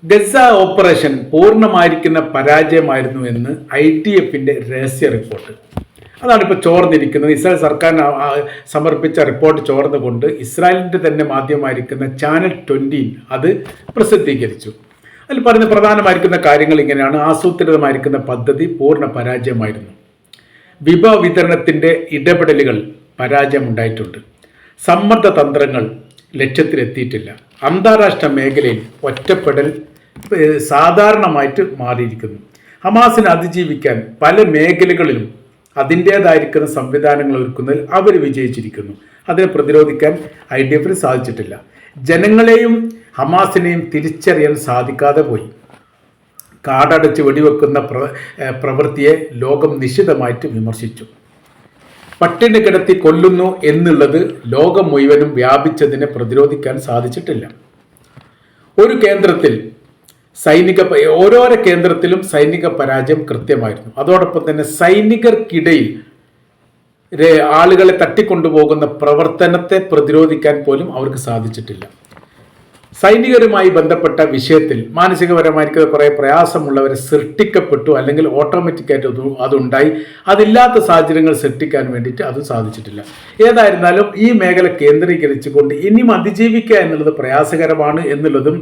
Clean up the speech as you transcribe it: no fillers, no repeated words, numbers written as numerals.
Gaza operation പൂർണ്ണമായിരിക്കുന്ന പരാജയമായിരുന്നു എന്ന് ITFന്റെ രഹസ്യ റിപ്പോർട്ട്. അതാണ് ഇപ്പോൾ ചോർന്നിരിക്കുന്നത്. ഇസ്രായേൽ സർക്കാരിന് സമർപ്പിച്ച റിപ്പോർട്ട് ചോർന്നുകൊണ്ട് ഇസ്രായേലിൻ്റെ തന്നെ മാധ്യമമായിരിക്കുന്ന ചാനൽ 20 അത് പ്രസിദ്ധീകരിച്ചു. അതിൽ പറയുന്ന പ്രധാനമായിരിക്കുന്ന കാര്യങ്ങൾ ഇങ്ങനെയാണ്: ആസൂത്രിതമായിരിക്കുന്ന പദ്ധതി പൂർണ്ണ പരാജയമായിരുന്നു. വിഭവ വിതരണത്തിൻ്റെ ഇടപെടലുകൾ പരാജയമുണ്ടായിട്ടുണ്ട്. സമ്മർദ്ദ തന്ത്രങ്ങൾ ലക്ഷ്യത്തിലെത്തിയിട്ടില്ല. അന്താരാഷ്ട്ര മേഖലയിൽ ഒറ്റപ്പെടൽ സാധാരണമായിട്ട് മാറിയിരിക്കുന്നു. ഹമാസിനെ അതിജീവിക്കാൻ പല മേഖലകളിലും അതിൻ്റേതായിരിക്കുന്ന സംവിധാനങ്ങൾ ഒരുക്കുന്നതിൽ അവർ വിജയിച്ചിരിക്കുന്നു. അതിനെ പ്രതിരോധിക്കാൻ IDFന് സാധിച്ചിട്ടില്ല. ജനങ്ങളെയും ഹമാസിനെയും തിരിച്ചറിയാൻ സാധിക്കാതെ പോയി. കാടടച്ച് വെടിവെക്കുന്ന പ്രവൃത്തിയെ ലോകം നിശിതമായിട്ട് വിമർശിച്ചു. പട്ടിണി കിടത്തി കൊല്ലുന്നു എന്നുള്ളത് ലോകം മുഴുവനും വ്യാപിച്ചതിനെ പ്രതിരോധിക്കാൻ സാധിച്ചിട്ടില്ല. ഓരോരോ കേന്ദ്രത്തിലും സൈനിക പരാജയം കൃത്യമായിരുന്നു. അതോടൊപ്പം തന്നെ സൈനികർക്കിടയിൽ ആളുകളെ തട്ടിക്കൊണ്ടുപോകുന്ന പ്രവർത്തനത്തെ പ്രതിരോധിക്കാൻ പോലും അവർക്ക് സാധിച്ചിട്ടില്ല. സൈനികരുമായി ബന്ധപ്പെട്ട വിഷയത്തിൽ മാനസികപരമായിരിക്കുന്ന കുറേ പ്രയാസമുള്ളവരെ സൃഷ്ടിക്കപ്പെട്ടു, അല്ലെങ്കിൽ ഓട്ടോമാറ്റിക്കായിട്ട് അതുണ്ടായി. അതില്ലാത്ത സാഹചര്യങ്ങൾ സൃഷ്ടിക്കാൻ വേണ്ടിയിട്ട് അതും സാധിച്ചിട്ടില്ല. ഏതായിരുന്നാലും ഈ മേഖല കേന്ദ്രീകരിച്ചുകൊണ്ട് ഇനിയും അതിജീവിക്കുക എന്നുള്ളത് പ്രയാസകരമാണ് എന്നുള്ളതും